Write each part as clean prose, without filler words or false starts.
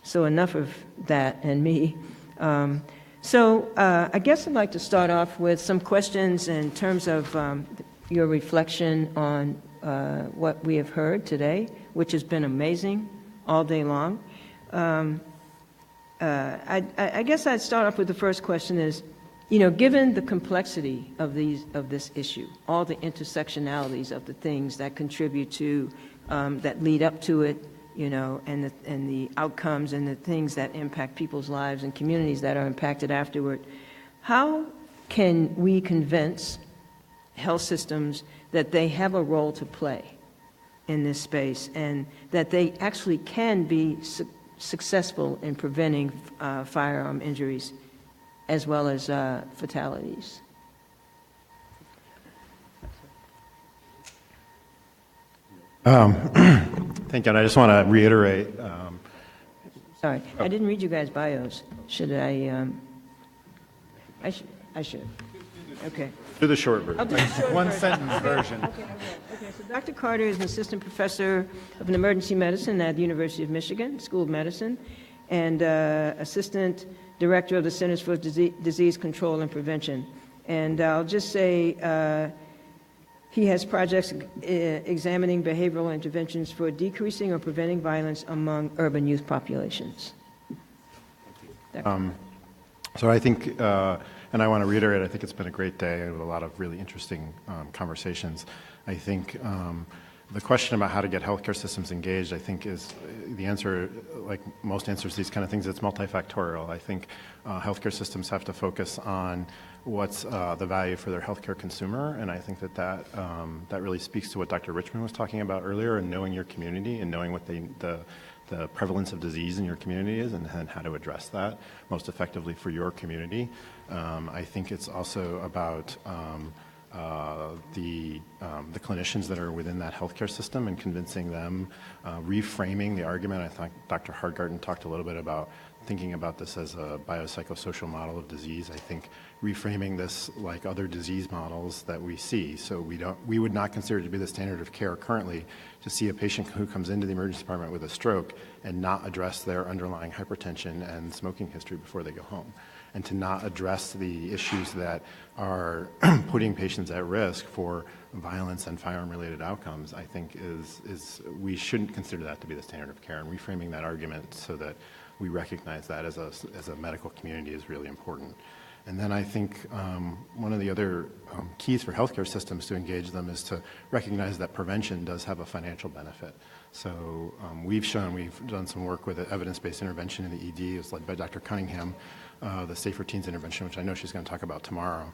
So enough of that and me. I guess I'd like to start off with some questions in terms of your reflection on what we have heard today, which has been amazing all day long. I guess I'd start off with the first question is, given the complexity of this issue, all the intersectionalities of the things that contribute to, that lead up to it, and the outcomes and the things that impact people's lives and communities that are impacted afterward, how can we convince health systems that they have a role to play in this space and that they actually can be successful in preventing firearm injuries as well as fatalities? Thank you. And I just want to reiterate. Sorry, I didn't read you guys' bios. Should I? I should. Okay. Do the short version. One sentence version. Okay. So Dr. Carter is an assistant professor of emergency medicine at the University of Michigan School of Medicine, and assistant director of the Centers for Disease Control and Prevention. And I'll just say he has projects examining behavioral interventions for decreasing or preventing violence among urban youth populations. So I think, and I want to reiterate, I think it's been a great day with a lot of really interesting conversations. I think the question about how to get healthcare systems engaged, I think, is the answer, like most answers to these kind of things, it's multifactorial. I think healthcare systems have to focus on what's the value for their healthcare consumer, and I think that really speaks to what Dr. Richmond was talking about earlier, and knowing your community and knowing what the prevalence of disease in your community is and how to address that most effectively for your community. I think it's also about the clinicians that are within that healthcare system and convincing them, reframing the argument. I think Dr. Hargarten talked a little bit about thinking about this as a biopsychosocial model of disease. I think reframing this like other disease models that we see. So we would not consider it to be the standard of care currently to see a patient who comes into the emergency department with a stroke and not address their underlying hypertension and smoking history before they go home, and to not address the issues that are putting patients at risk for violence and firearm-related outcomes, I think is we shouldn't consider that to be the standard of care. And reframing that argument so that we recognize that as a medical community is really important. And then I think one of the other keys for healthcare systems to engage them is to recognize that prevention does have a financial benefit. So we've done some work with evidence-based intervention in the ED. It was led by Dr. Cunningham, the Safer Teens intervention, which I know she's going to talk about tomorrow,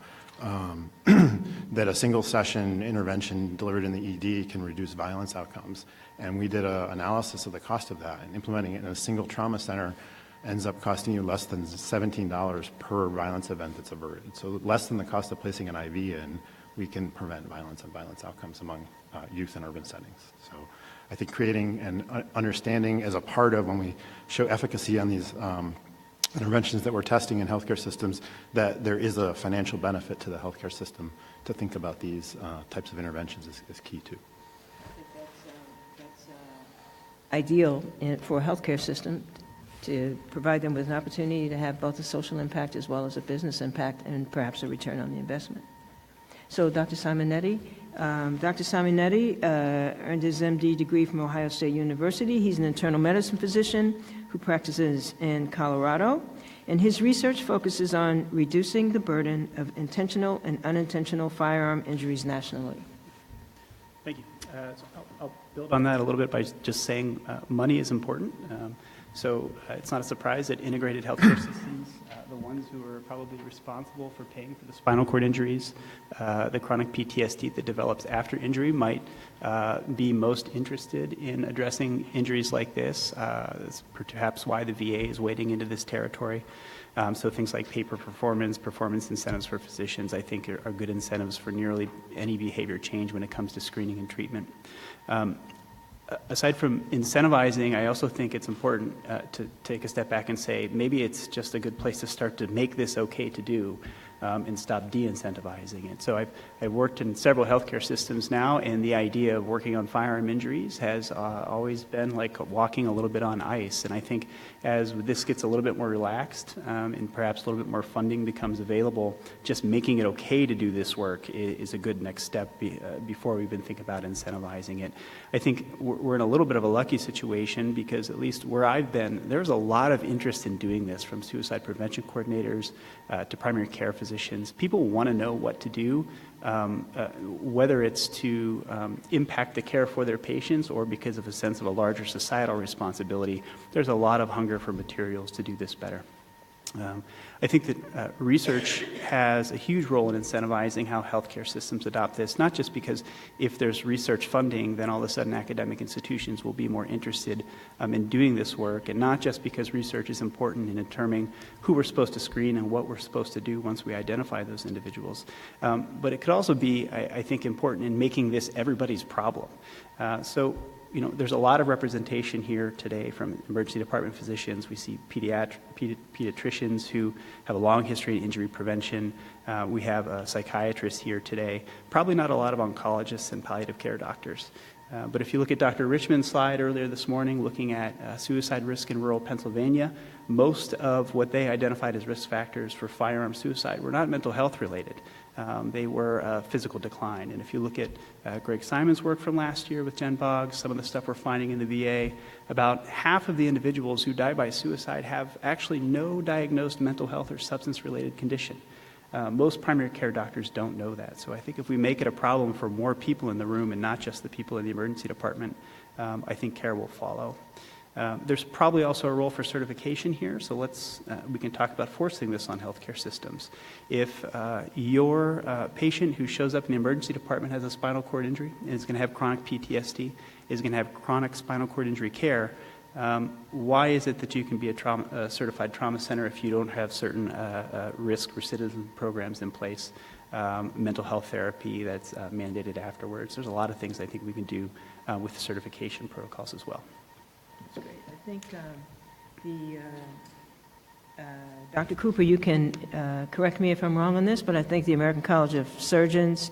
that a single session intervention delivered in the ED can reduce violence outcomes. And we did an analysis of the cost of that, and implementing it in a single trauma center ends up costing you less than $17 per violence event that's averted. So less than the cost of placing an IV in, we can prevent violence and violence outcomes among youth in urban settings. So I think creating an understanding as a part of when we show efficacy on these interventions that we're testing in healthcare systems, that there is a financial benefit to the healthcare system to think about these types of interventions is key too. I think that's ideal for a healthcare system, to provide them with an opportunity to have both a social impact as well as a business impact and perhaps a return on the investment. So Dr. Simon Eddy. Dr. Simon Eddy earned his MD degree from Ohio State University. He's an internal medicine physician who practices in Colorado, and his research focuses on reducing the burden of intentional and unintentional firearm injuries nationally. Thank you. So I'll build on that a little bit by just saying money is important. So it's not a surprise that integrated healthcare systems, the ones who are probably responsible for paying for the spinal cord injuries, the chronic PTSD that develops after injury, might be most interested in addressing injuries like this. That's perhaps why the VA is wading into this territory. So things like performance incentives for physicians, I think are good incentives for nearly any behavior change when it comes to screening and treatment. Aside from incentivizing, I also think it's important to take a step back and say maybe it's just a good place to start to make this okay to do. and stop de-incentivizing it. So I've worked in several healthcare systems now, and the idea of working on firearm injuries has always been like walking a little bit on ice. And I think as this gets a little bit more relaxed and perhaps a little bit more funding becomes available, just making it okay to do this work is a good next step before we even think about incentivizing it. I think we're in a little bit of a lucky situation because at least where I've been, there's a lot of interest in doing this, from suicide prevention coordinators to primary care physicians. People want to know what to do, whether it's to impact the care for their patients or because of a sense of a larger societal responsibility. There's a lot of hunger for materials to do this better. I think that research has a huge role in incentivizing how healthcare systems adopt this, not just because if there's research funding, then all of a sudden academic institutions will be more interested in doing this work, and not just because research is important in determining who we're supposed to screen and what we're supposed to do once we identify those individuals. But it could also be, I think, important in making this everybody's problem. So, you know, there's a lot of representation here today from emergency department physicians. We see pediatricians who have a long history in injury prevention. We have a psychiatrist here today. Probably not a lot of oncologists and palliative care doctors. But if you look at Dr. Richmond's slide earlier this morning, looking at suicide risk in rural Pennsylvania, most of what they identified as risk factors for firearm suicide were not mental health related. They were physical decline. And if you look at Greg Simon's work from last year with Jen Boggs, some of the stuff we're finding in the VA, about half of the individuals who die by suicide have actually no diagnosed mental health or substance-related condition. Most primary care doctors don't know that. So I think if we make it a problem for more people in the room and not just the people in the emergency department, I think care will follow. There's probably also a role for certification here, so we can talk about forcing this on healthcare systems. If your patient who shows up in the emergency department has a spinal cord injury and is going to have chronic PTSD, is going to have chronic spinal cord injury care, why is it that you can be a certified trauma center if you don't have certain risk recidivism programs in place, mental health therapy that's mandated afterwards? There's a lot of things I think we can do with certification protocols as well. That's great. I think Dr. Cooper, you can correct me if I'm wrong on this, but I think the American College of Surgeons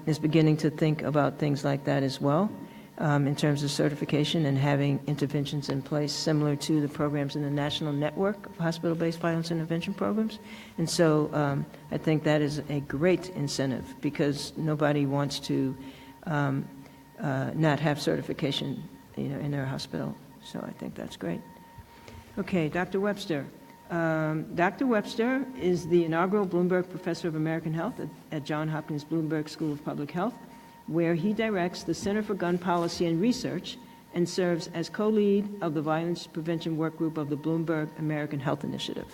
is beginning to think about things like that as well, in terms of certification and having interventions in place similar to the programs in the National Network of Hospital-Based Violence Intervention Programs. And so I think that is a great incentive because nobody wants to not have certification, in their hospital. So I think that's great. Okay, Dr. Webster. Dr. Webster is the inaugural Bloomberg Professor of American Health at Johns Hopkins Bloomberg School of Public Health, where he directs the Center for Gun Policy and Research and serves as co-lead of the Violence Prevention Work Group of the Bloomberg American Health Initiative.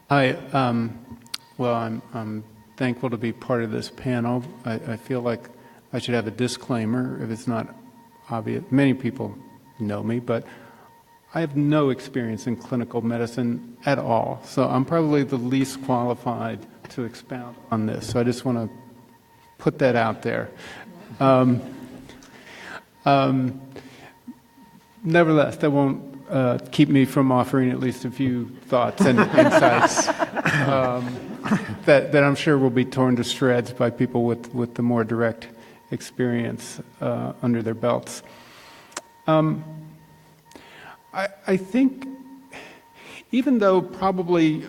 Hi. Well, I'm thankful to be part of this panel. I feel like I should have a disclaimer if it's not obvious. Many people know me, but I have no experience in clinical medicine at all. So I'm probably the least qualified to expound on this. So I just want to put that out there. Nevertheless, that won't keep me from offering at least a few thoughts and insights that I'm sure will be torn to shreds by people with the more direct experience under their belts. I think even though probably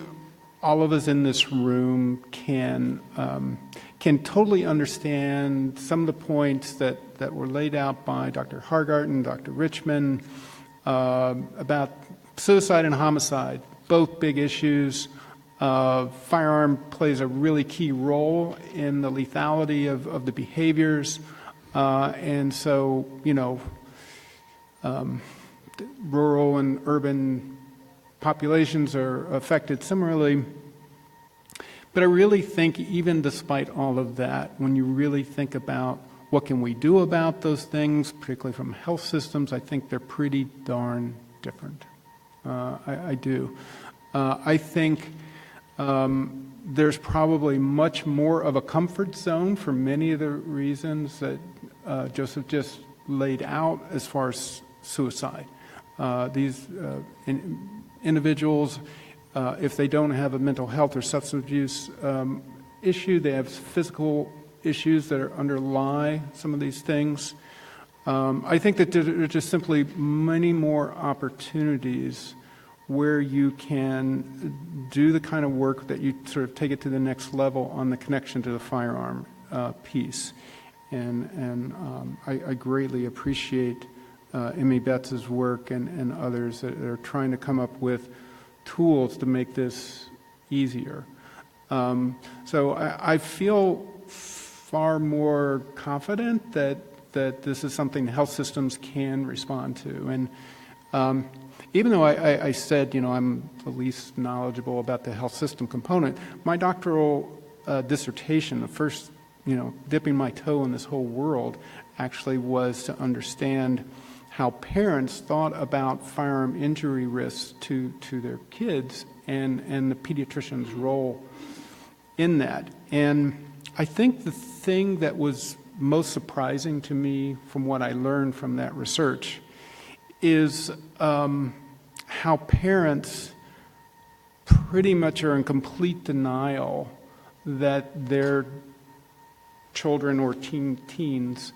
all of us in this room can totally understand some of the points that were laid out by Dr. Hargarten, Dr. Richmond, about suicide and homicide, both big issues. Firearm plays a really key role in the lethality of the behaviors. And so, rural and urban populations are affected similarly. But I really think even despite all of that, when you really think about what can we do about those things, particularly from health systems, I think they're pretty darn different. I do. I think there's probably much more of a comfort zone for many of the reasons that Joseph just laid out as far as suicide. These individuals if they don't have a mental health or substance abuse issue, they have physical issues that underlie some of these things. I think that there are just simply many more opportunities where you can do the kind of work that you sort of take it to the next level on the connection to the firearm piece. And I greatly appreciate Emmy Betts' work and others that are trying to come up with tools to make this easier. So I feel far more confident that this is something health systems can respond to. And even though I said, I'm the least knowledgeable about the health system component, my doctoral dissertation, the first, dipping my toe in this whole world, actually was to understand how parents thought about firearm injury risks to their kids and the pediatrician's role in that. And I think the thing that was most surprising to me from what I learned from that research is how parents pretty much are in complete denial that their children or teens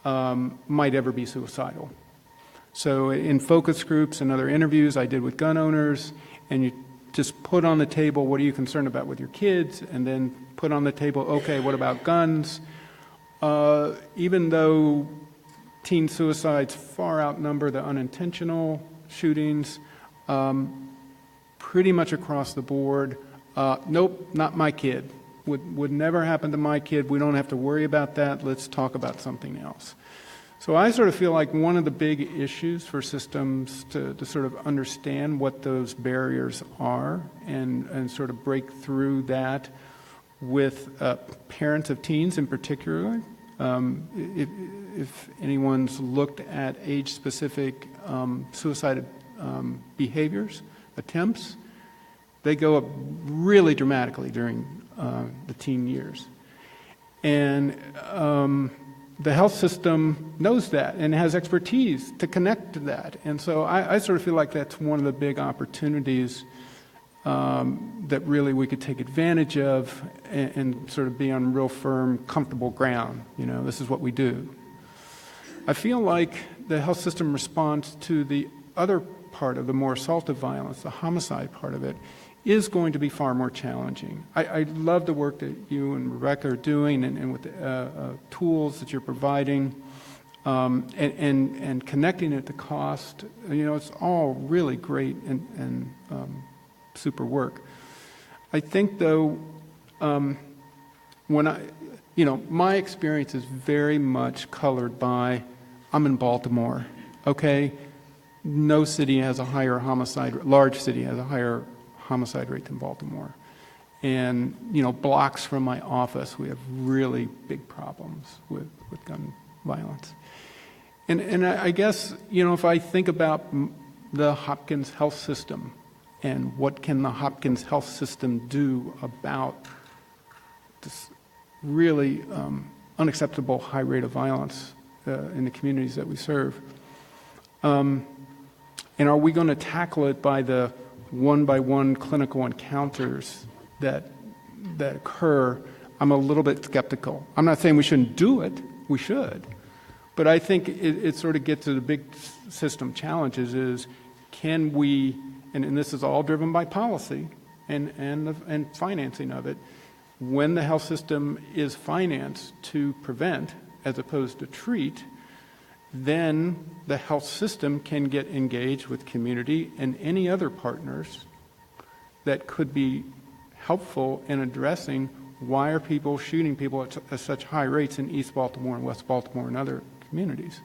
might ever be suicidal. So in focus groups and other interviews I did with gun owners, and you just put on the table, what are you concerned about with your kids? And then put on the table, okay, what about guns? Even though teen suicides far outnumber the unintentional shootings, pretty much across the board, nope, not my kid. Would never happen to my kid. We don't have to worry about that. Let's talk about something else. So I sort of feel like one of the big issues for systems to sort of understand what those barriers are and sort of break through that with parents of teens in particular. If anyone's looked at age-specific suicide behaviors, attempts, they go up really dramatically during the teen years. And the health system knows that and has expertise to connect to that. And so I sort of feel like that's one of the big opportunities that really we could take advantage of and sort of be on real firm, comfortable ground. This is what we do. I feel like the health system response to the other part of the more assaultive violence, the homicide part of it, is going to be far more challenging. I love the work that you and Rebecca are doing and with the tools that you're providing and connecting it to cost. It's all really great and super work. I think, though, my experience is very much colored by, I'm in Baltimore, okay? No city has a higher large city has a higher homicide rate than Baltimore. And, blocks from my office, we have really big problems with gun violence. And I guess, if I think about the Hopkins health system and what can the Hopkins health system do about this really unacceptable high rate of violence in the communities that we serve, and are we going to tackle it by the one-by-one clinical encounters that occur? I'm a little bit skeptical. I'm not saying we shouldn't do it. We should. But I think it sort of gets to the big system challenges is, can we, and this is all driven by policy and financing of it, when the health system is financed to prevent as opposed to treat, then the health system can get engaged with community and any other partners that could be helpful in addressing why are people shooting people at such high rates in East Baltimore and West Baltimore and other communities.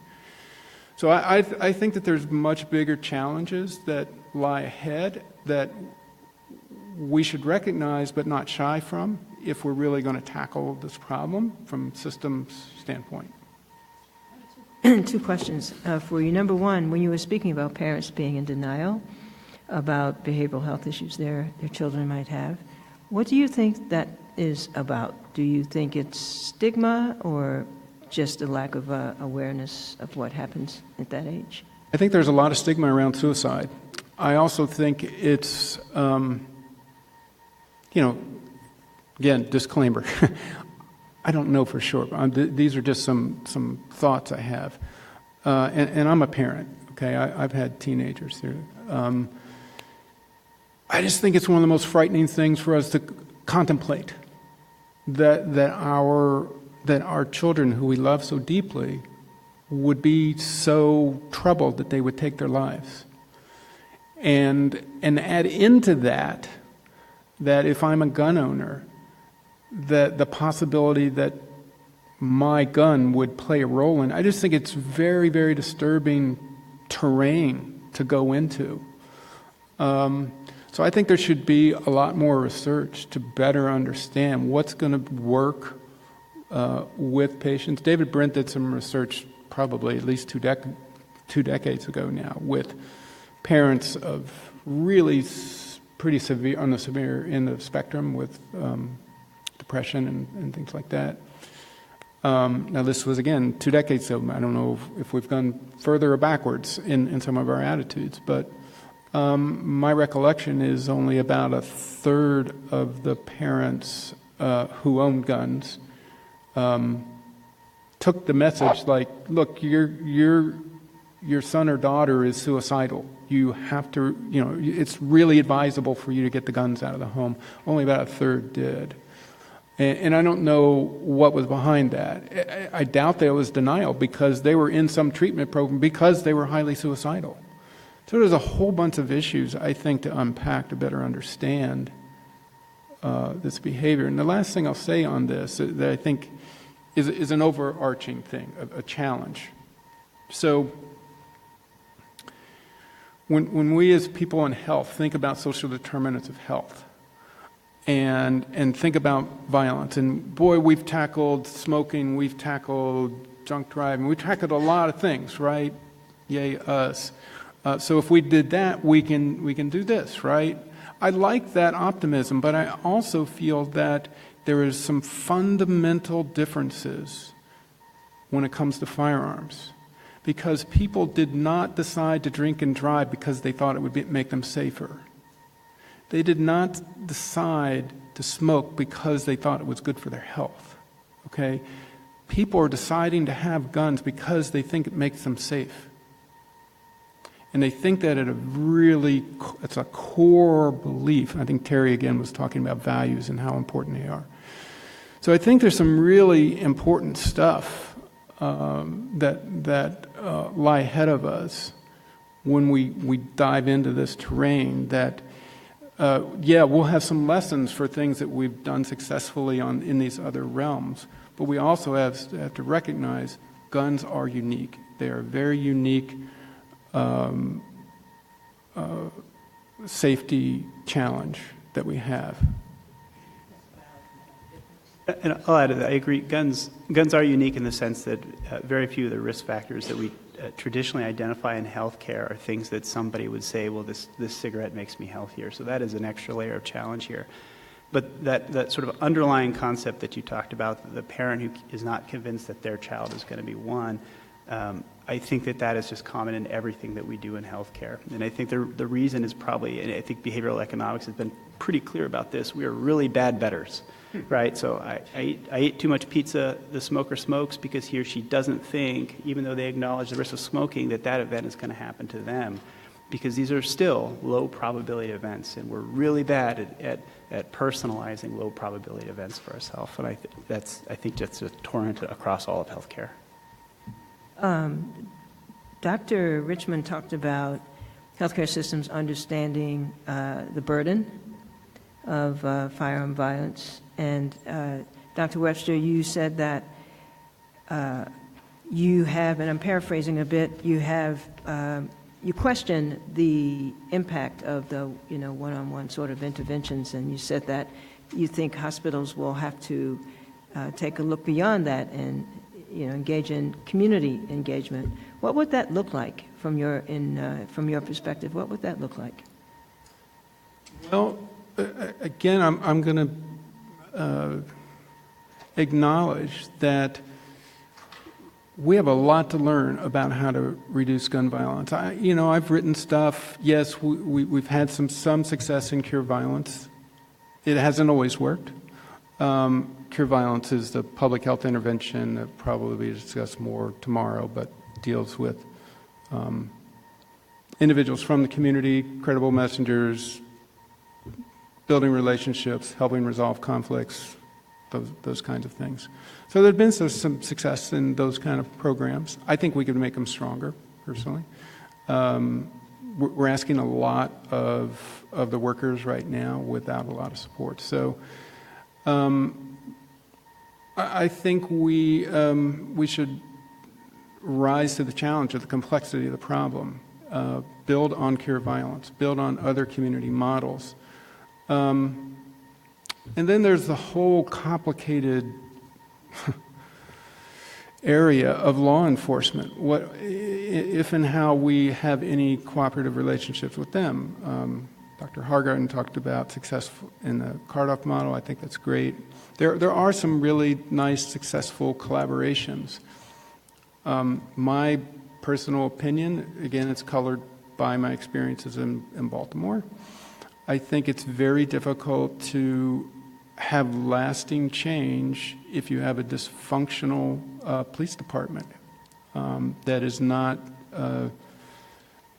So I think that there's much bigger challenges that lie ahead that we should recognize but not shy from if we're really going to tackle this problem from systems standpoint. Two questions for you. Number one, when you were speaking about parents being in denial about behavioral health issues their children might have, what do you think that is about? Do you think it's stigma or just a lack of awareness of what happens at that age? I think there's a lot of stigma around suicide. I also think it's again, disclaimer, I don't know for sure. These are just some thoughts I have. And I'm a parent, okay? I've had teenagers here. I just think it's one of the most frightening things for us to contemplate, that our children, who we love so deeply, would be so troubled that they would take their lives. And add into that if I'm a gun owner, that the possibility that my gun would play a role in, I just think it's very, very disturbing terrain to go into. So I think there should be a lot more research to better understand what's going to work with patients. David Brent did some research probably at least two decades ago now with parents of really pretty severe, on the severe end of the spectrum with depression and things like that. Now this was, again, 2 decades ago. I don't know if we've gone further or backwards in some of our attitudes, but my recollection is only about a third of the parents who owned guns took the message like, look, your son or daughter is suicidal. You have to, it's really advisable for you to get the guns out of the home. Only about a third did. And I don't know what was behind that. I doubt there was denial because they were in some treatment program because they were highly suicidal. So there's a whole bunch of issues, I think, to unpack to better understand this behavior. And the last thing I'll say on this that I think is an overarching thing, a challenge. So when we as people in health think about social determinants of health and think about violence, and boy, we've tackled smoking, we've tackled drunk driving, we've tackled a lot of things, right? Yay, us. So if we did that, we can do this, right? I like that optimism, but I also feel that there is some fundamental differences when it comes to firearms. Because people did not decide to drink and drive because they thought it would make them safer. They did not decide to smoke because they thought it was good for their health. Okay? People are deciding to have guns because they think it makes them safe. And they think that it's a core belief. I think Terry again was talking about values and how important they are. So I think there's some really important stuff that lie ahead of us when we dive into this terrain that, we'll have some lessons for things that we've done successfully in these other realms, but we also have to recognize guns are unique. They are very unique safety challenge that we have. And I'll add to that. I agree. Guns are unique in the sense that very few of the risk factors that we traditionally identify in healthcare are things that somebody would say, well, this cigarette makes me healthier. So that is an extra layer of challenge here. But that sort of underlying concept that you talked about, the parent who is not convinced that their child is going to be one, I think that is just common in everything that we do in healthcare. And I think the reason is probably, and I think behavioral economics has been pretty clear about this, we are really bad betters. Right, so I eat too much pizza, the smoker smokes because he or she doesn't think, even though they acknowledge the risk of smoking, that event is going to happen to them, because these are still low probability events, and we're really bad at personalizing low probability events for ourselves, and I think that's a torrent across all of healthcare. Dr. Richmond talked about healthcare systems understanding the burden of firearm violence. And Dr. Webster, you said that you have, and I'm paraphrasing a bit, you question the impact of the one-on-one sort of interventions, and you said that you think hospitals will have to take a look beyond that and engage in community engagement. What would that look like from your perspective? What would that look like? Well, again, I'm going to acknowledge that we have a lot to learn about how to reduce gun violence. I've written stuff. Yes, we've had some success in cure violence. It hasn't always worked. Cure violence is the public health intervention that probably be discussed more tomorrow, but deals with individuals from the community, credible messengers, building relationships, helping resolve conflicts, those kinds of things. So there's been some success in those kind of programs. I think we could make them stronger, personally. We're asking a lot of the workers right now without a lot of support. So I think we should rise to the challenge of the complexity of the problem, build on cure violence, build on other community models. And then there's the whole complicated area of law enforcement. What if and how we have any cooperative relationships with them? Dr. Hargarten talked about success in the Cardoff model. I think that's great. There are some really nice, successful collaborations. My personal opinion, again, it's colored by my experiences in Baltimore. I think it's very difficult to have lasting change if you have a dysfunctional police department that is not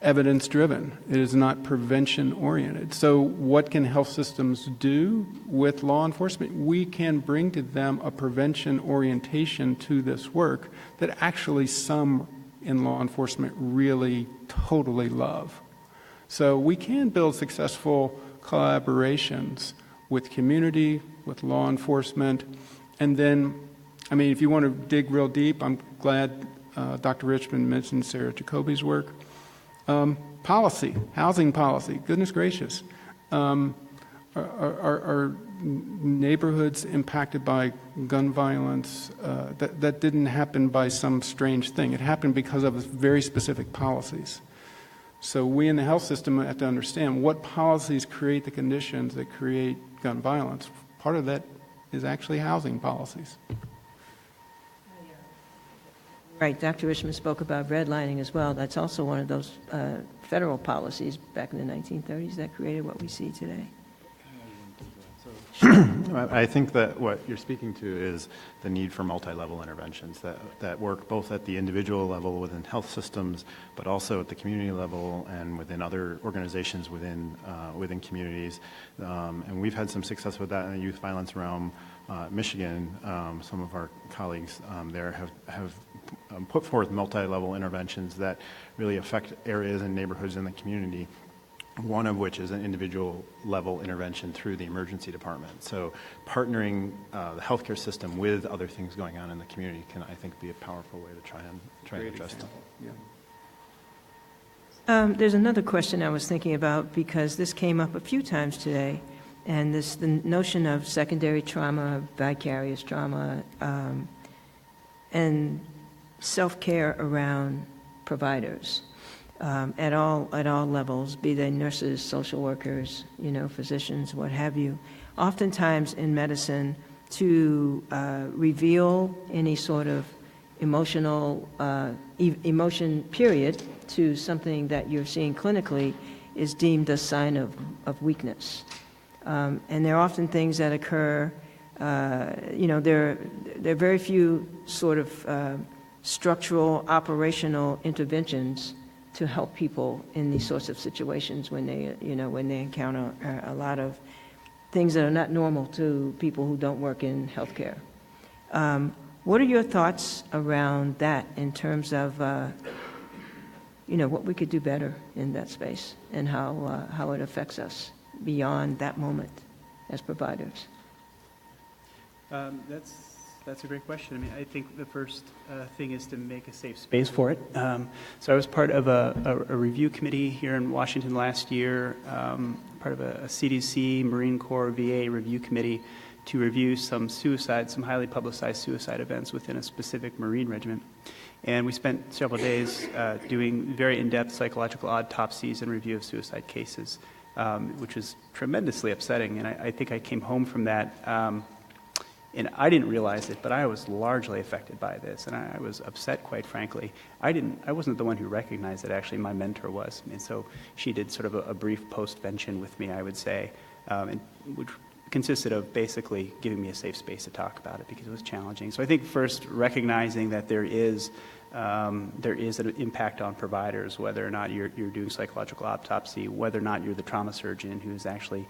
evidence-driven. It is not prevention-oriented. So what can health systems do with law enforcement? We can bring to them a prevention orientation to this work that actually some in law enforcement really totally love. So we can build successful collaborations with community, with law enforcement, and then, I mean, if you want to dig real deep, I'm glad Dr. Richmond mentioned Sarah Jacoby's work. Policy, housing policy, goodness gracious. Are neighborhoods impacted by gun violence? That didn't happen by some strange thing. It happened because of very specific policies. So we in the health system have to understand what policies create the conditions that create gun violence. Part of that is actually housing policies. Right, Dr. Richmond spoke about redlining as well. That's also one of those federal policies back in the 1930s that created what we see today. I think that what you're speaking to is the need for multi-level interventions that work both at the individual level within health systems, but also at the community level and within other organizations within communities. And we've had some success with that in the youth violence realm. Michigan, some of our colleagues there have put forth multi-level interventions that really affect areas and neighborhoods in the community. One of which is an individual level intervention through the emergency department. So partnering the healthcare system with other things going on in the community can, I think, be a powerful way to try and address them. Yeah. There's another question I was thinking about because this came up a few times today, and the notion of secondary trauma, vicarious trauma, and self-care around providers. At all levels, be they nurses, social workers, physicians, what have you. Oftentimes in medicine, to reveal any sort of emotional emotion period to something that you're seeing clinically is deemed a sign of weakness. And there are often things that occur. There are very few sort of structural, operational interventions to help people in these sorts of situations when they encounter a lot of things that are not normal to people who don't work in healthcare. What are your thoughts around that in terms of what we could do better in that space and how it affects us beyond that moment as providers? That's a great question. I mean, I think the first thing is to make a safe space for it. So I was part of a review committee here in Washington last year, part of a CDC, Marine Corps, VA review committee to review some highly publicized suicide events within a specific Marine regiment. And we spent several days doing very in-depth psychological autopsies and review of suicide cases, which was tremendously upsetting. And I think I came home from that and I didn't realize it, but I was largely affected by this, and I was upset, quite frankly. I wasn't the one who recognized it. Actually, my mentor was, and so she did sort of a brief postvention with me, I would say, which consisted of basically giving me a safe space to talk about it because it was challenging. So I think first recognizing that there is an impact on providers, whether or not you're doing psychological autopsy, whether or not you're the trauma surgeon who's actually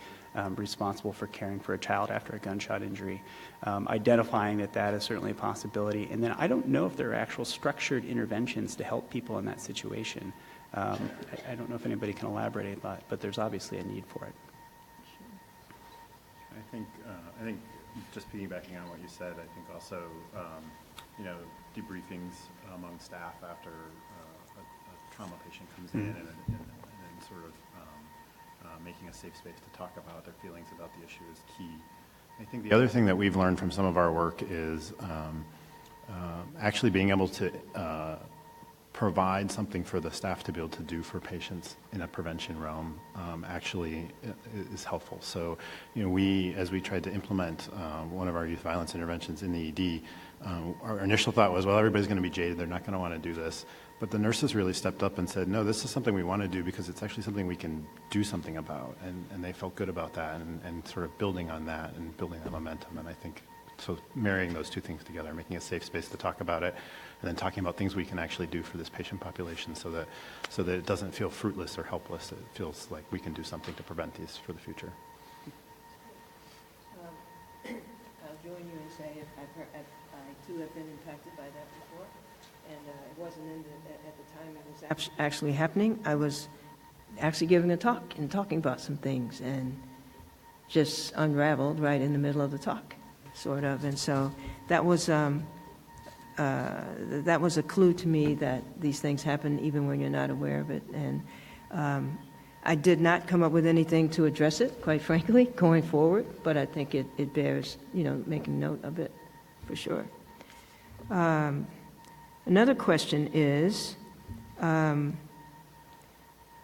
responsible for caring for a child after a gunshot injury, identifying that is certainly a possibility. And then I don't know if there are actual structured interventions to help people in that situation. I don't know if anybody can elaborate on that, but there's obviously a need for it. I think just piggybacking on what you said, I think also, debriefings among staff after a trauma patient comes in and sort of making a safe space to talk about their feelings about the issue is key. I think the other thing that we've learned from some of our work is actually being able to provide something for the staff to be able to do for patients in a prevention realm actually is helpful. So, as we tried to implement one of our youth violence interventions in the ED, our initial thought was, well, everybody's going to be jaded, they're not going to want to do this. But the nurses really stepped up and said, no, this is something we want to do because it's actually something we can do something about. And they felt good about that and sort of building on that and building that momentum. And I think, so marrying those two things together, making a safe space to talk about it, and then talking about things we can actually do for this patient population so that it doesn't feel fruitless or helpless. It feels like we can do something to prevent these for the future. I'll join you and say I too have been impacted by that before, and it wasn't at the time it was actually happening. I was actually giving a talk and talking about some things and just unraveled right in the middle of the talk, sort of. And so that was a clue to me that these things happen even when you're not aware of it. And I did not come up with anything to address it, quite frankly, going forward, but I think it bears, making note of it for sure. Another question is,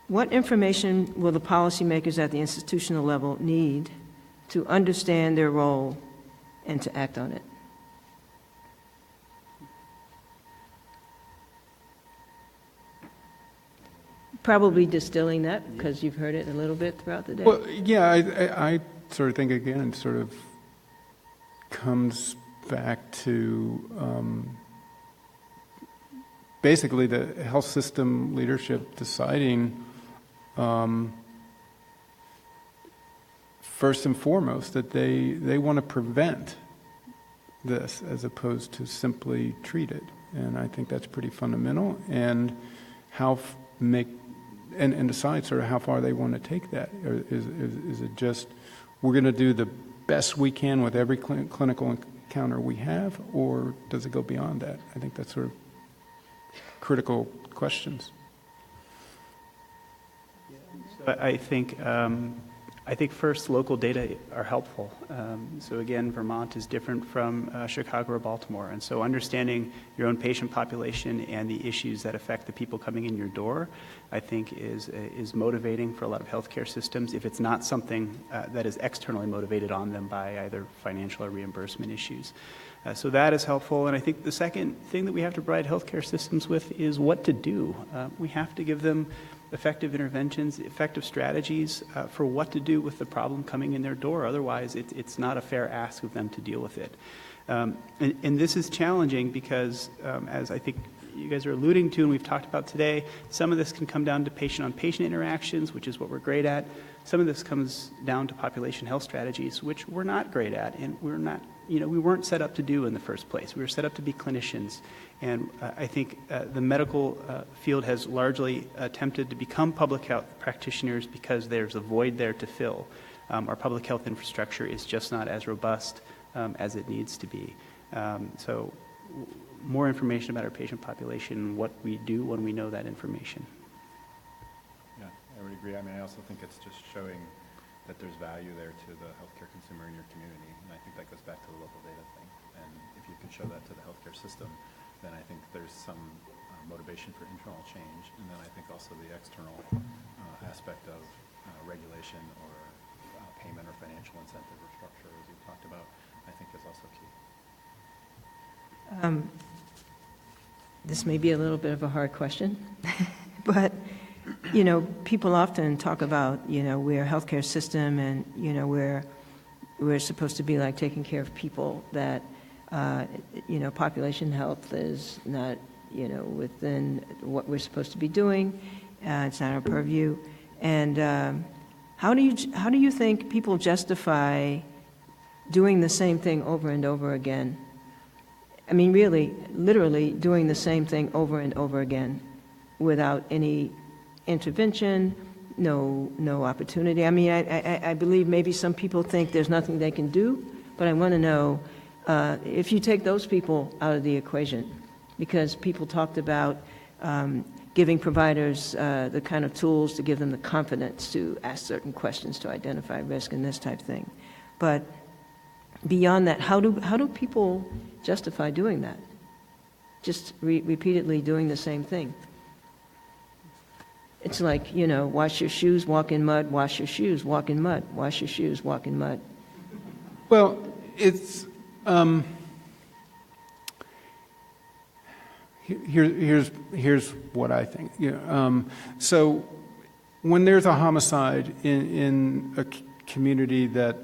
what information will the policymakers at the institutional level need to understand their role and to act on it? Probably distilling that because you've heard it a little bit throughout the day. Well, yeah, I sort of think, again, it sort of comes back to basically the health system leadership deciding first and foremost that they want to prevent this as opposed to simply treat it. And I think that's pretty fundamental. And and decide sort of how far they want to take that. Or is it just we're going to do the best we can with every clinical encounter we have, or does it go beyond that? I think that's sort of critical questions. So I think first local data are helpful. So again, Vermont is different from Chicago or Baltimore, and so understanding your own patient population and the issues that affect the people coming in your door, I think is motivating for a lot of healthcare systems if it's not something that is externally motivated on them by either financial or reimbursement issues. So that is helpful, and I think the second thing that we have to provide healthcare systems with is what to do. We have to give them effective interventions, effective strategies for what to do with the problem coming in their door. Otherwise, it's not a fair ask of them to deal with it. And this is challenging because, as I think you guys are alluding to and we've talked about today, some of this can come down to patient-on-patient interactions, which is what we're great at. Some of this comes down to population health strategies, which we're not great at, and we weren't set up to do in the first place. We were set up to be clinicians. And I think the medical field has largely attempted to become public health practitioners because there's a void there to fill. Our public health infrastructure is just not as robust as it needs to be. So more information about our patient population, what we do when we know that information. Yeah, I would agree. I mean, I also think it's just showing that there's value there to the healthcare consumer in your community. And I think that goes back to the local data thing. And if you can show that to the healthcare system, then I think there's some motivation for internal change. And then I think also the external aspect of regulation or payment or financial incentive or structure, as we've talked about, I think is also key. This may be a little bit of a hard question, but, people often talk about, we're a healthcare system and, we're supposed to be like taking care of people, that, population health is not, within what we're supposed to be doing. It's not our purview. And how do you think people justify doing the same thing over and over again? I mean, really, literally doing the same thing over and over again without any intervention, no opportunity. I mean, I believe maybe some people think there's nothing they can do, but I want to know if you take those people out of the equation, because people talked about giving providers the kind of tools to give them the confidence to ask certain questions to identify risk and this type of thing. But beyond that, how do people justify doing that? Just repeatedly doing the same thing. It's like, wash your shoes, walk in mud, wash your shoes, walk in mud, wash your shoes, walk in mud. Well, it's here's what I think. So when there's a homicide in a community that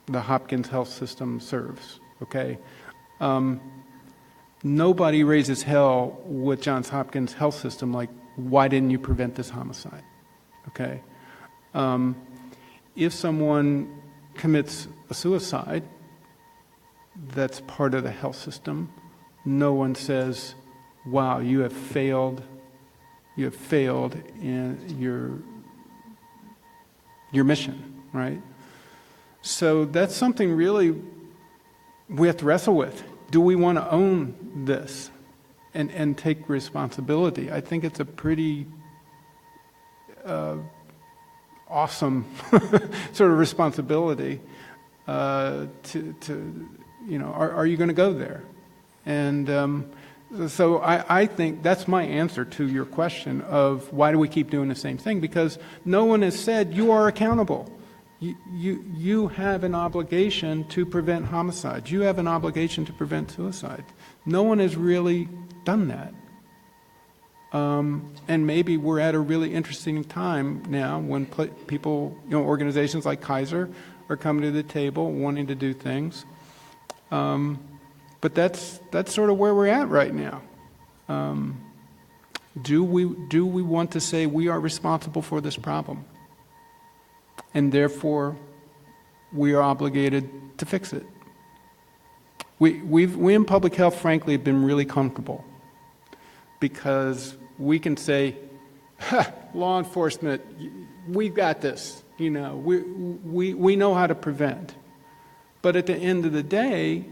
the Hopkins Health System serves, okay, nobody raises hell with Johns Hopkins Health System like, why didn't you prevent this homicide? Okay. If someone commits a suicide, that's part of the health system. No one says, wow, you have failed in your mission, right? So that's something really we have to wrestle with. Do we want to own this and take responsibility? I think it's a pretty awesome sort of responsibility are you going to go there? And so I think that's my answer to your question of why do we keep doing the same thing? Because no one has said you are accountable. You have an obligation to prevent homicide. You have an obligation to prevent suicide. No one has really done that. And maybe we're at a really interesting time now when people, organizations like Kaiser are coming to the table wanting to do things. But that's sort of where we're at right now. Do we want to say we are responsible for this problem? And therefore, we are obligated to fix it. We in public health, frankly, have been really comfortable because we can say, law enforcement, we've got this. We know how to prevent. But at the end of the day,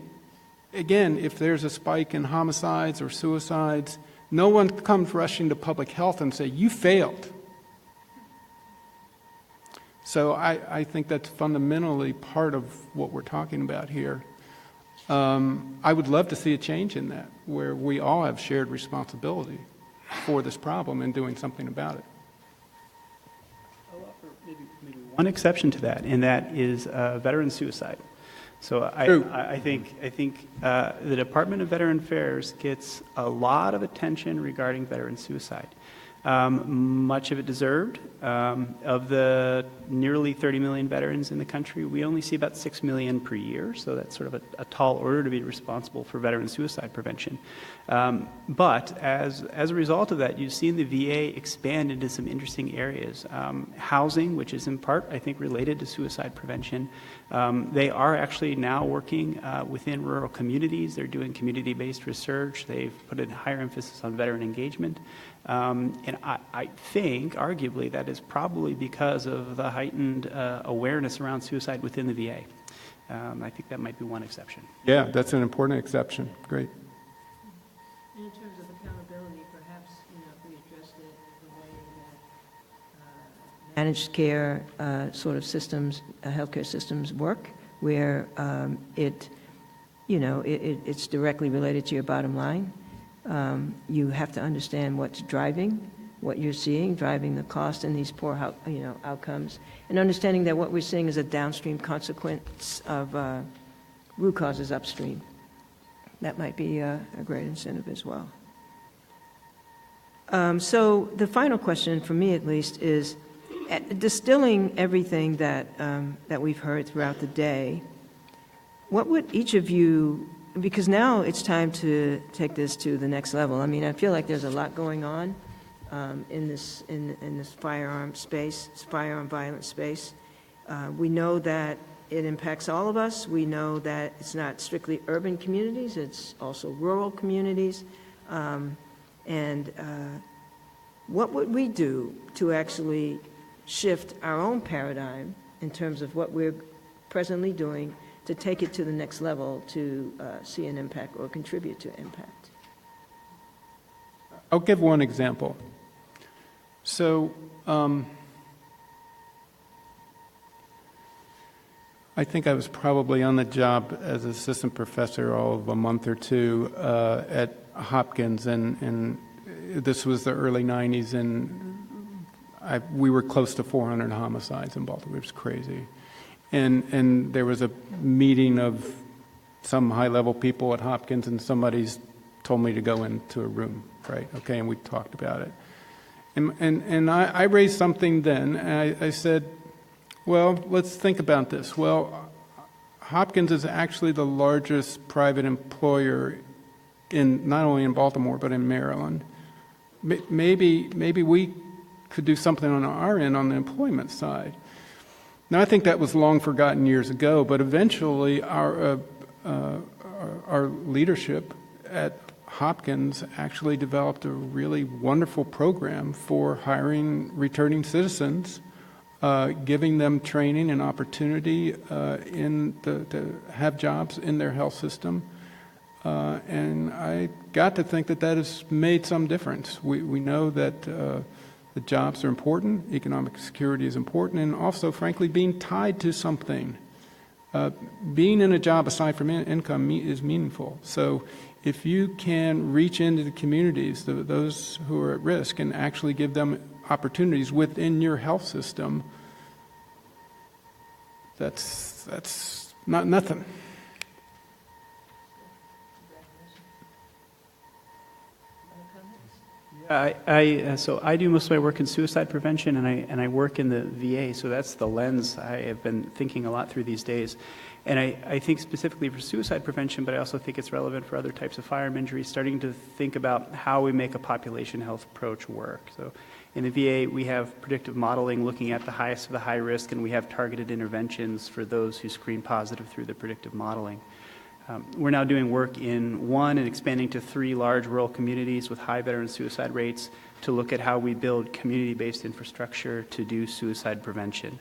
again, if there's a spike in homicides or suicides, no one comes rushing to public health and say, you failed. So I think that's fundamentally part of what we're talking about here. I would love to see a change in that, where we all have shared responsibility for this problem and doing something about it. I'll offer maybe one exception to that, and that is veteran suicide. So I think the Department of Veteran Affairs gets a lot of attention regarding veteran suicide. Much of it deserved. Of the nearly 30 million veterans in the country, we only see about 6 million per year, so that's sort of a tall order to be responsible for veteran suicide prevention. But as a result of that, you've seen the VA expand into some interesting areas. Housing, which is in part, I think, related to suicide prevention. They are actually now working within rural communities. They're doing community-based research. They've put a higher emphasis on veteran engagement. And I think, arguably, that is probably because of the heightened awareness around suicide within the VA. I think that might be one exception. Yeah, that's an important exception. Great. In terms of accountability, perhaps, if we addressed it the way that managed care sort of systems, healthcare systems work, where it's directly related to your bottom line. You have to understand what's driving what you're seeing, driving the cost and these poor outcomes, and understanding that what we're seeing is a downstream consequence of root causes upstream. That might be a great incentive as well. So the final question, for me at least, is distilling everything that we've heard throughout the day what would each of you, because now it's time to take this to the next level. I mean, I feel like there's a lot going on in this firearm space, firearm violence space. We know that it impacts all of us. We know that it's not strictly urban communities, it's also rural communities. What would we do to actually shift our own paradigm in terms of what we're presently doing to take it to the next level to see an impact or contribute to impact? I'll give one example. So I think I was probably on the job as assistant professor all of a month or two at Hopkins, and this was the early 90s, and we were close to 400 homicides in Baltimore. It was crazy. And there was a meeting of some high-level people at Hopkins, and somebody's told me to go into a room, right? Okay, and we talked about it. And I raised something then, and I said, well, let's think about this. Well, Hopkins is actually the largest private employer in not only in Baltimore, but in Maryland. Maybe we could do something on our end on the employment side. Now, I think that was long forgotten years ago, but eventually our leadership at Hopkins actually developed a really wonderful program for hiring returning citizens, giving them training and opportunity to have jobs in their health system. And I got to think that has made some difference. We know that the jobs are important, economic security is important, and also, frankly, being tied to something. Being in a job aside from income is meaningful. So if you can reach into the communities, those who are at risk, and actually give them opportunities within your health system, that's not nothing. So I do most of my work in suicide prevention, and I work in the VA, so that's the lens I have been thinking a lot through these days. And I think specifically for suicide prevention, but I also think it's relevant for other types of firearm injuries, starting to think about how we make a population health approach work. So in the VA, we have predictive modeling looking at the highest of the high risk, and we have targeted interventions for those who screen positive through the predictive modeling. We're now doing work in 1 and expanding to 3 large rural communities with high veteran suicide rates to look at how we build community-based infrastructure to do suicide prevention.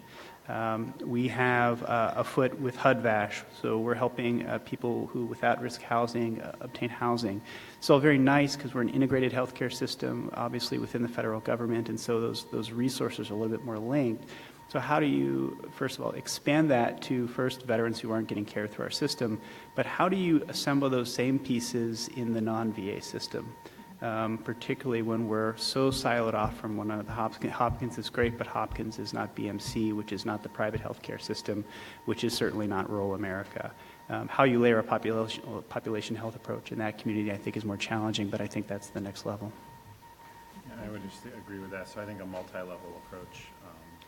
We have afoot with HUD-VASH, so we're helping people who without risk housing obtain housing. It's all very nice because we're an integrated healthcare system, obviously within the federal government, and so those resources are a little bit more linked. So how do you, first of all, expand that to first veterans who aren't getting care through our system, but how do you assemble those same pieces in the non-VA system, particularly when we're so siloed off from one another? Hopkins is great, but Hopkins is not BMC, which is not the private healthcare system, which is certainly not rural America. How you layer a population health approach in that community, I think, is more challenging, but I think that's the next level. Yeah, I would just agree with that. So I think a multi-level approach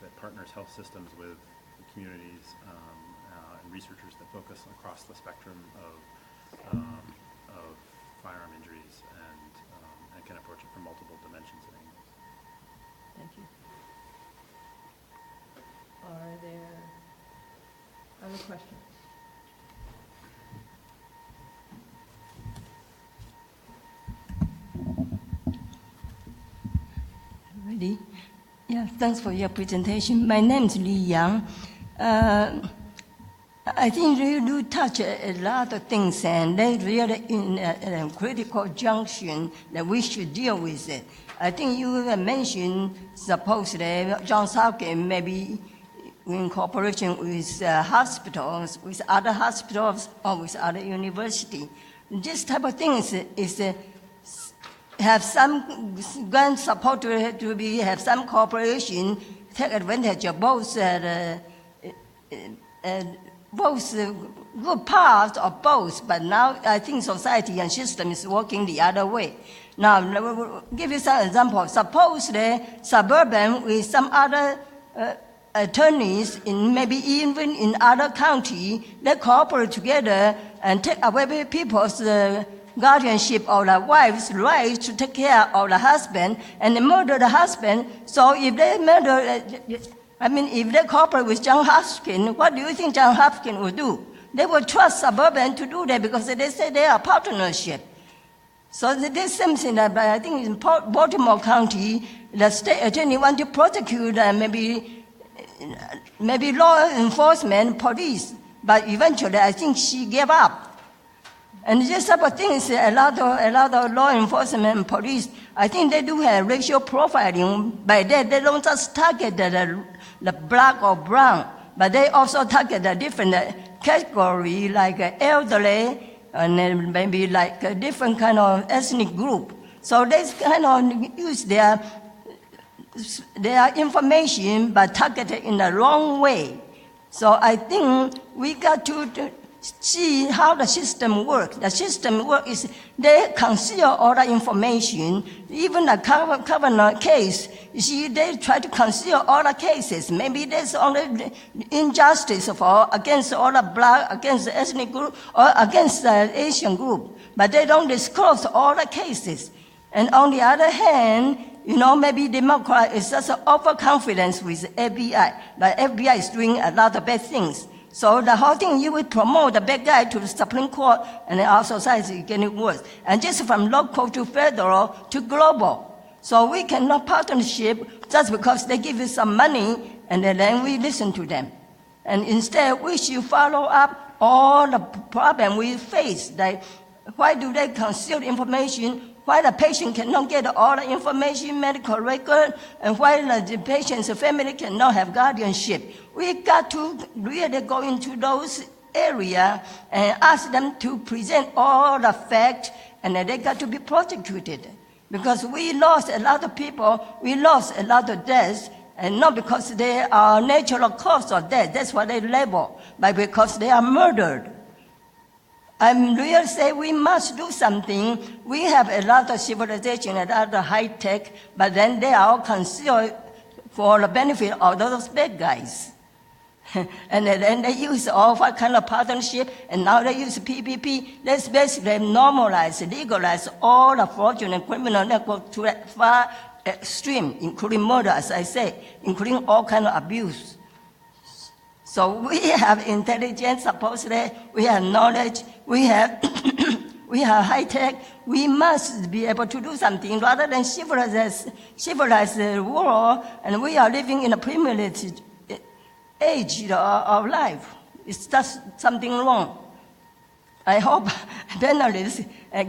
that partners health systems with the communities and researchers that focus across the spectrum of firearm injuries and can approach it from multiple dimensions and angles. Thank you. Are there other questions? Ready? Yeah, thanks for your presentation. My name is Li Yang. I think you touch a lot of things, and they really in a critical junction that we should deal with it. I think you mentioned supposedly Johns Hopkins maybe in cooperation with hospitals, with other hospitals, or with other universities. This type of thing is have some grant support to be have some cooperation, take advantage of both good parts of both. But now I think society and system is working the other way. Now, let me give you some example. Suppose the suburban with some other attorneys in maybe even in other county, they cooperate together and take away people's guardianship of the wife's right to take care of the husband, and they murder the husband. So if they murder, if they cooperate with John Hopkins, what do you think John Hopkins would do? They would trust Suburban to do that because they say they are partnership. So there's something that I think in Baltimore County, the state attorney want to prosecute maybe law enforcement, police, but eventually I think she gave up. And this type of things, a lot of law enforcement and police, I think they do have racial profiling. By that, they don't just target the black or brown, but they also target a different category, like elderly, and then maybe like a different kind of ethnic group. So they kind of use their information, but targeted in the wrong way. So I think we got to see how the system works. The system works is they conceal all the information. Even the Kavanaugh case, you see, they try to conceal all the cases. Maybe there's only injustice against all the black, against the ethnic group, or against the Asian group. But they don't disclose all the cases. And on the other hand, maybe Democrat is just overconfidence with FBI. But FBI is doing a lot of bad things. So the whole thing, you will promote the bad guy to the Supreme Court, and our society is getting worse. And just from local to federal to global. So we cannot partnership just because they give us some money, and then we listen to them. And instead, we should follow up all the problem we face. Like, why do they conceal information? Why the patient cannot get all the information, medical record, and why the patient's family cannot have guardianship. We got to really go into those areas and ask them to present all the facts, and they got to be prosecuted. Because we lost a lot of people, we lost a lot of deaths, and not because they are natural cause of death, that's what they label, but because they are murdered. I'm really saying we must do something. We have a lot of civilization, a lot of high tech, but then they are all concealed for the benefit of those bad guys. And then they use all what kind of partnership, and now they use PPP. Let's basically normalize, legalize all the fraudulent criminal network to a far extreme, including murder, as I say, including all kind of abuse. So we have intelligence, supposedly, we have knowledge, we have we have high tech. We must be able to do something rather than civilize the world, and we are living in a privileged age of life. It's just something wrong. I hope journalists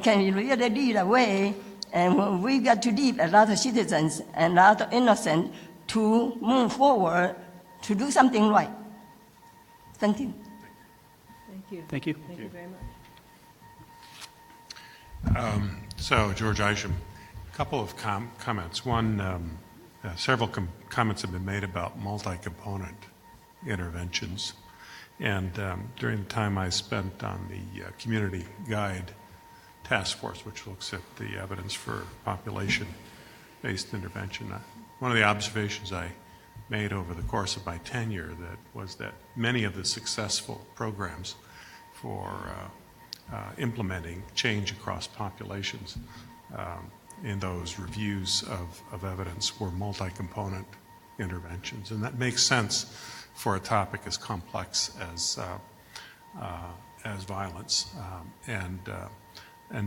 can really lead the way, and we got to lead a lot of citizens and a lot of innocent to move forward to do something right. Thank you. Thank you. Thank you. Thank you very much. So, George Isham, a couple of comments. One, several comments have been made about multi-component interventions. And during the time I spent on the Community Guide Task Force, which looks at the evidence for population-based intervention, one of the observations I made over the course of my tenure was that many of the successful programs for implementing change across populations in those reviews of evidence were multi-component interventions. And that makes sense for a topic as complex as violence and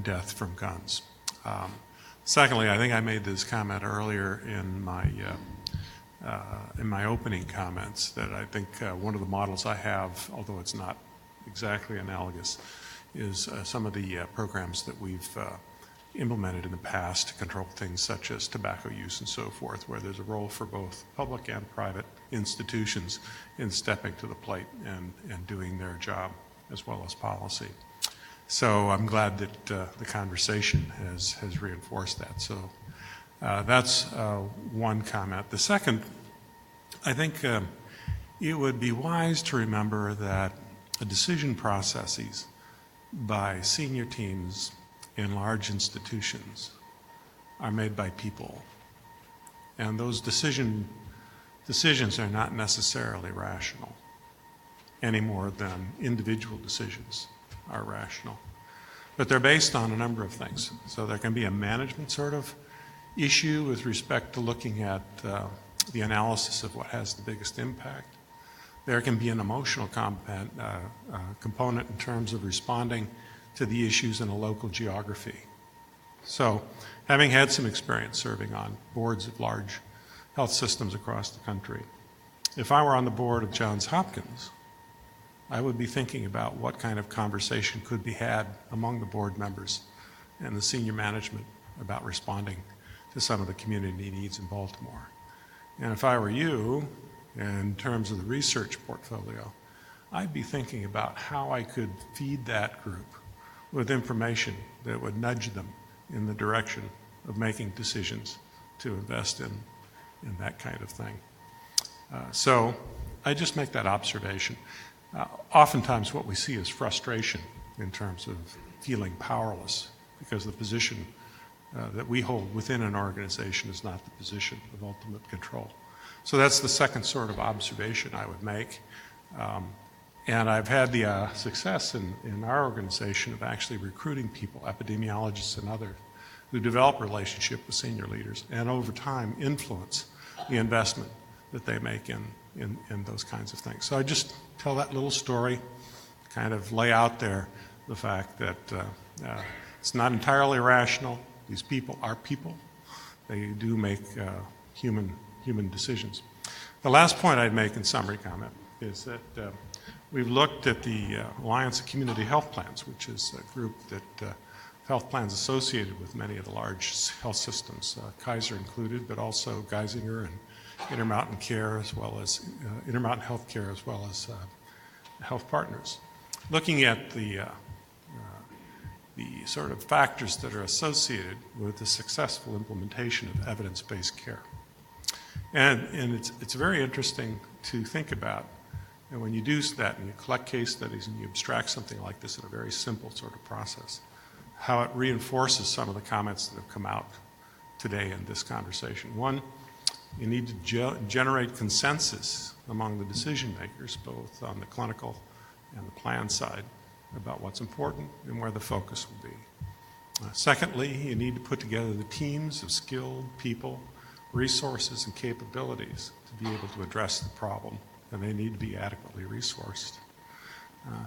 death from guns. Secondly, I think I made this comment earlier in my opening comments that I think one of the models I have, although it's not exactly analogous, is some of the programs that we've implemented in the past to control things such as tobacco use and so forth, where there's a role for both public and private institutions in stepping to the plate and doing their job as well as policy. So I'm glad that the conversation has reinforced that. So that's one comment. The second, I think it would be wise to remember that the decision processes by senior teams in large institutions are made by people. And those decision decisions are not necessarily rational any more than individual decisions are rational. But they're based on a number of things. So there can be a management sort of issue with respect to looking at the analysis of what has the biggest impact. There can be an emotional component in terms of responding to the issues in a local geography. So having had some experience serving on boards of large health systems across the country, if I were on the board of Johns Hopkins, I would be thinking about what kind of conversation could be had among the board members and the senior management about responding to some of the community needs in Baltimore. And if I were you, in terms of the research portfolio, I'd be thinking about how I could feed that group with information that would nudge them in the direction of making decisions to invest in that kind of thing. So I just make that observation. Oftentimes what we see is frustration in terms of feeling powerless because the position that we hold within an organization is not the position of ultimate control. So that's the second sort of observation I would make. And I've had the success in our organization of actually recruiting people, epidemiologists and others, who develop relationship with senior leaders and over time influence the investment that they make in those kinds of things. So I just tell that little story, kind of lay out there the fact that it's not entirely rational. These people are people. They do make human decisions. The last point I'd make in summary comment is that we've looked at the Alliance of Community Health Plans, which is a group that health plans associated with many of the large health systems, Kaiser included, but also Geisinger and Intermountain Care, as well as Intermountain Health Care, as well as Health Partners, looking at the sort of factors that are associated with the successful implementation of evidence-based care. And it's very interesting to think about. And when you do that and you collect case studies and you abstract something like this in a very simple sort of process, how it reinforces some of the comments that have come out today in this conversation. One, you need to generate consensus among the decision makers, both on the clinical and the plan side, about what's important and where the focus will be. Secondly, you need to put together the teams of skilled people, resources, and capabilities to be able to address the problem, and they need to be adequately resourced.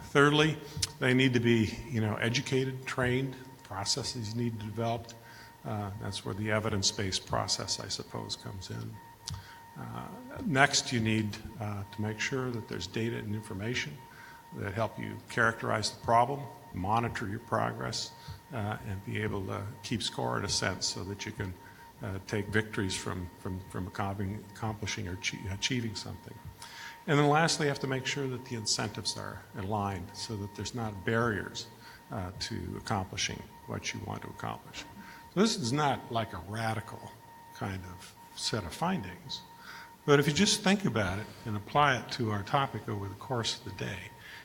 Thirdly, they need to be, educated, trained. Processes need to be developed. That's where the evidence-based process, I suppose, comes in. Next, you need to make sure that there's data and information that help you characterize the problem, monitor your progress, and be able to keep score in a sense so that you can take victories from accomplishing or achieving something. And then lastly, you have to make sure that the incentives are aligned so that there's not barriers to accomplishing what you want to accomplish. So this is not like a radical kind of set of findings, but if you just think about it and apply it to our topic over the course of the day,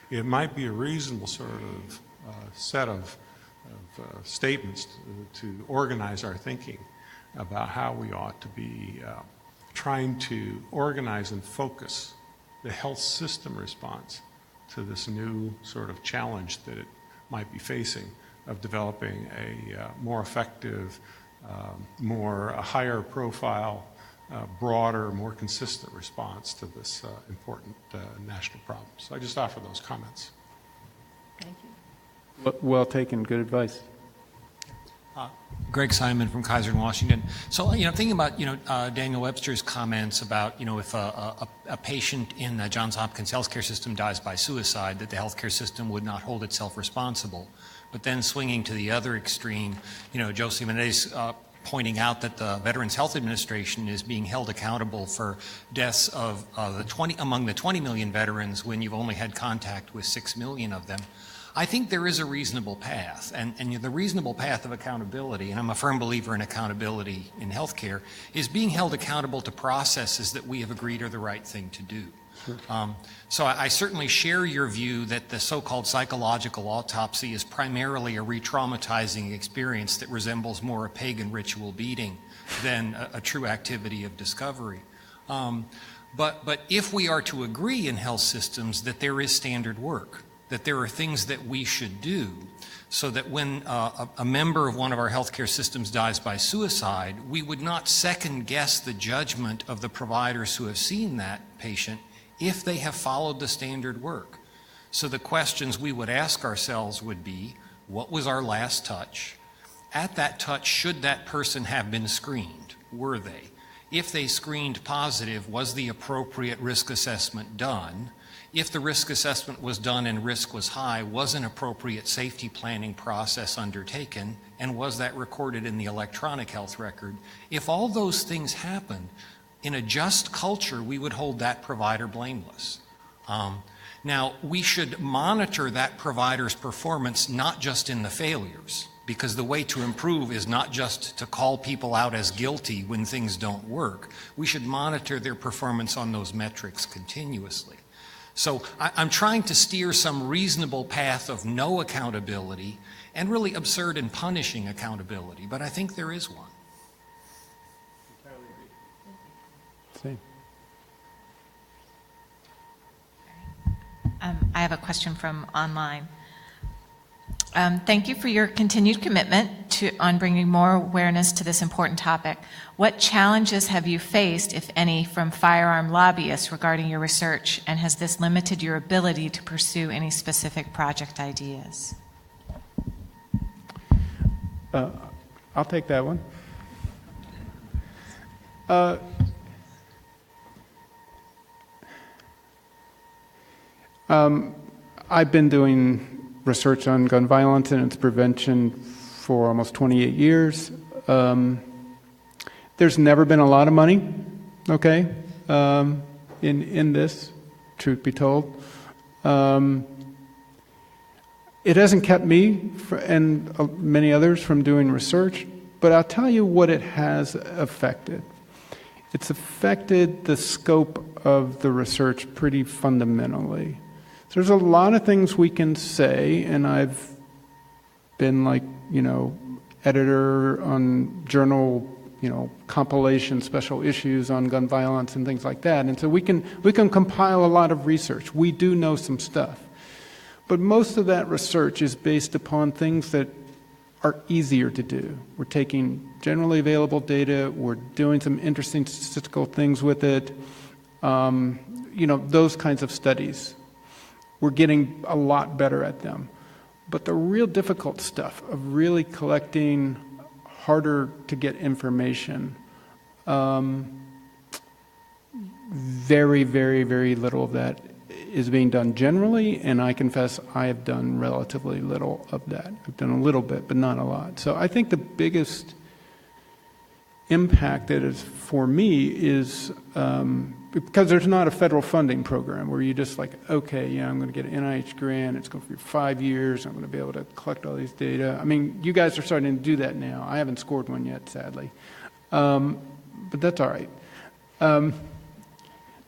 it might be a reasonable sort of set of statements to organize our thinking about how we ought to be trying to organize and focus the health system response to this new sort of challenge that it might be facing of developing a more effective, a higher profile, broader, more consistent response to this important national problem. So I just offer those comments. Thank you. Well taken, good advice. Greg Simon from Kaiser in Washington. So, thinking about, Daniel Webster's comments about, if a patient in the Johns Hopkins healthcare system dies by suicide, that the healthcare system would not hold itself responsible. But then swinging to the other extreme, Joe Simon Eddy's pointing out that the Veterans Health Administration is being held accountable for deaths of among the 20 million veterans when you've only had contact with 6 million of them. I think there is a reasonable path, and the reasonable path of accountability, and I'm a firm believer in accountability in healthcare, is being held accountable to processes that we have agreed are the right thing to do. Sure. So I certainly share your view that the so-called psychological autopsy is primarily a re-traumatizing experience that resembles more a pagan ritual beating than a true activity of discovery. But if we are to agree in health systems that there is standard work, that there are things that we should do, so that when a member of one of our healthcare systems dies by suicide, we would not second guess the judgment of the providers who have seen that patient if they have followed the standard work. So the questions we would ask ourselves would be, what was our last touch? At that touch, should that person have been screened? Were they? If they screened positive, was the appropriate risk assessment done? If the risk assessment was done and risk was high, was an appropriate safety planning process undertaken, and was that recorded in the electronic health record? If all those things happened, in a just culture, we would hold that provider blameless. Now, we should monitor that provider's performance not just in the failures, because the way to improve is not just to call people out as guilty when things don't work. We should monitor their performance on those metrics continuously. So I'm trying to steer some reasonable path of no accountability and really absurd and punishing accountability, but I think there is one. Same. I have a question from online. Thank you for your continued commitment on bringing more awareness to this important topic. What challenges have you faced, if any, from firearm lobbyists regarding your research, and has this limited your ability to pursue any specific project ideas? I'll take that one. I've been doing research on gun violence and its prevention for almost 28 years. There's never been a lot of money, okay, in this, truth be told. It hasn't kept me and many others from doing research, but I'll tell you what it has affected. It's affected the scope of the research pretty fundamentally. So there's a lot of things we can say, and I've been editor on journal, compilation special issues on gun violence and things like that. And so we can compile a lot of research. We do know some stuff. But most of that research is based upon things that are easier to do. We're taking generally available data, we're doing some interesting statistical things with it, those kinds of studies. We're getting a lot better at them. But the real difficult stuff of really collecting harder to get information, very, very, very little of that is being done generally, and I confess I have done relatively little of that. I've done a little bit, but not a lot. So I think the biggest impact that is for me is because there's not a federal funding program where you just okay, yeah, I'm going to get an NIH grant, it's going to be 5 years, I'm going to be able to collect all these data. I mean, you guys are starting to do that now. I haven't scored one yet, sadly. But that's all right.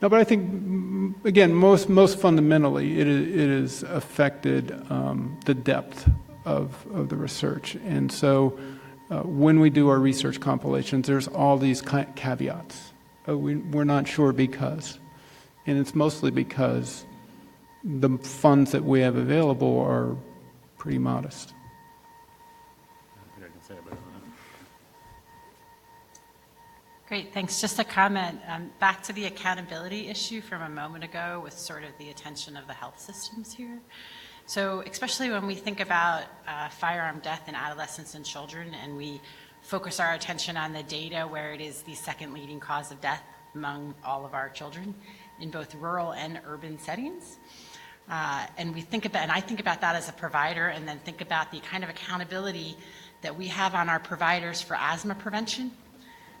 No, but I think, again, most fundamentally, it has affected the depth of the research. And so when we do our research compilations, there's all these caveats. We're not sure because. And it's mostly because the funds that we have available are pretty modest. I think I can say it better than that. Great, thanks. Just a comment back to the accountability issue from a moment ago with sort of the attention of the health systems here. So especially when we think about firearm death in adolescents and children, and we focus our attention on the data where it is the second leading cause of death among all of our children in both rural and urban settings. And we think about, and I think about that as a provider, and then think about the kind of accountability that we have on our providers for asthma prevention,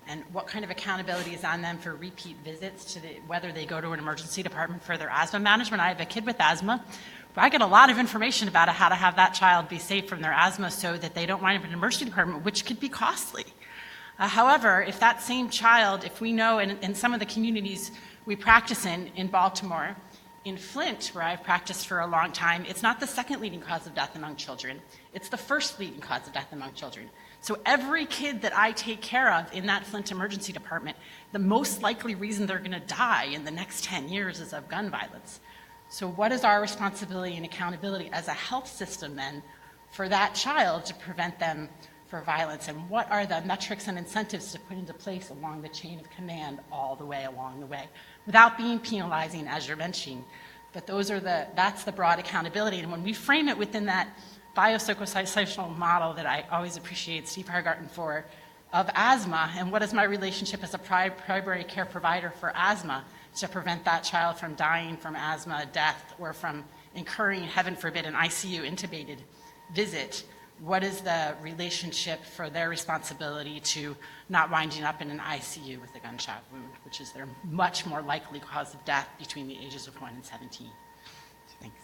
and what kind of accountability is on them for repeat visits to whether they go to an emergency department for their asthma management. I have a kid with asthma. But I get a lot of information about how to have that child be safe from their asthma so that they don't wind up in an emergency department, which could be costly. However, if that same child, if we know in some of the communities we practice in Baltimore, In Flint, where I've practiced for a long time, it's not the second leading cause of death among children. It's the first leading cause of death among children. So every kid that I take care of in that Flint emergency department, the most likely reason they're going to die in the next 10 years is of gun violence. So what is our responsibility and accountability as a health system then for that child to prevent them for violence? And what are the metrics and incentives to put into place along the chain of command all the way along the way without being penalizing, as you're mentioning? But that's the broad accountability. And when we frame it within that biopsychosocial model that I always appreciate Steve Hargarten for, of asthma, and what is my relationship as a primary care provider for asthma to prevent that child from dying from asthma, death, or from incurring, heaven forbid, an ICU intubated visit? What is the relationship for their responsibility to not winding up in an ICU with a gunshot wound, which is their much more likely cause of death between the ages of 1 and 17? Thanks.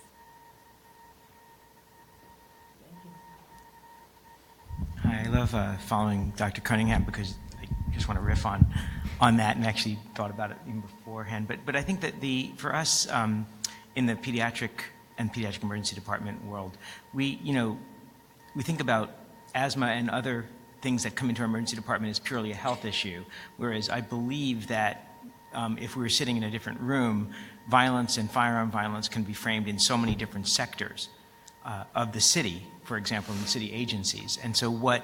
Hi, I love following Dr. Cunningham because I just want to riff on that, and actually thought about it even beforehand. But I think that for us in the pediatric emergency department world, we think about asthma and other things that come into our emergency department as purely a health issue, whereas I believe that if we were sitting in a different room, violence and firearm violence can be framed in so many different sectors of the city, for example, in the city agencies. And so what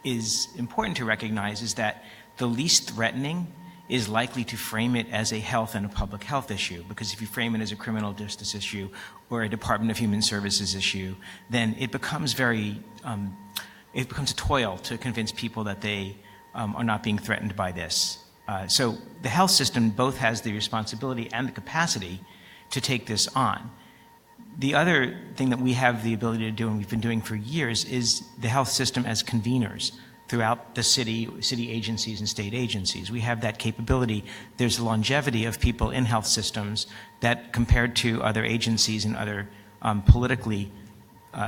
is important to recognize is that the least threatening is likely to frame it as a health and a public health issue, because if you frame it as a criminal justice issue or a Department of Human Services issue, then it becomes it becomes a toil to convince people that they are not being threatened by this. So the health system both has the responsibility and the capacity to take this on. The other thing that we have the ability to do, and we've been doing for years, is the health system as conveners throughout the city agencies and state agencies. We have that capability. There's a longevity of people in health systems that, compared to other agencies and other politically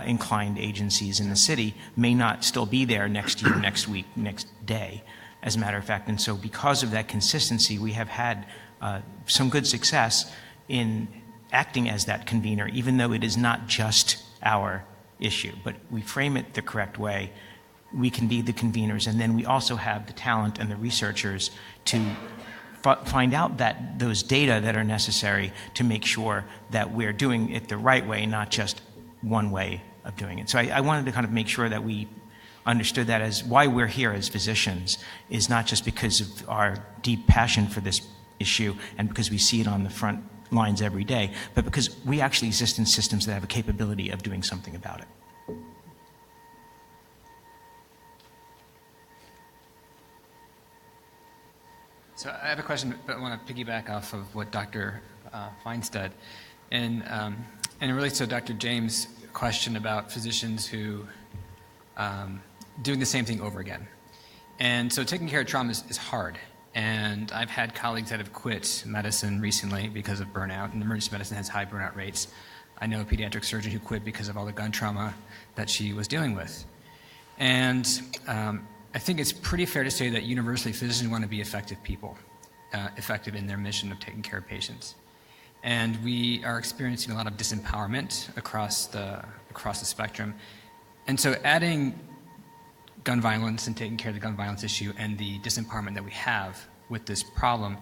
inclined agencies in the city, may not still be there next year, next week, next day, as a matter of fact. And so because of that consistency, we have had some good success in acting as that convener, even though it is not just our issue, but we frame it the correct way. We can be the conveners, and then we also have the talent and the researchers to find out that those data that are necessary to make sure that we're doing it the right way, not just one way of doing it. So I wanted to kind of make sure that we understood that as why we're here as physicians is not just because of our deep passion for this issue and because we see it on the front lines every day, but because we actually exist in systems that have a capability of doing something about it. So I have a question, but I want to piggyback off of what Dr. Feinstead, and it relates to Dr. James' question about physicians who doing the same thing over again. And so taking care of trauma is hard. And I've had colleagues that have quit medicine recently because of burnout, and emergency medicine has high burnout rates. I know a pediatric surgeon who quit because of all the gun trauma that she was dealing with. And I think it's pretty fair to say that universally physicians want to be effective people, effective in their mission of taking care of patients. And we are experiencing a lot of disempowerment across the spectrum. And so adding gun violence and taking care of the gun violence issue and the disempowerment that we have with this problem,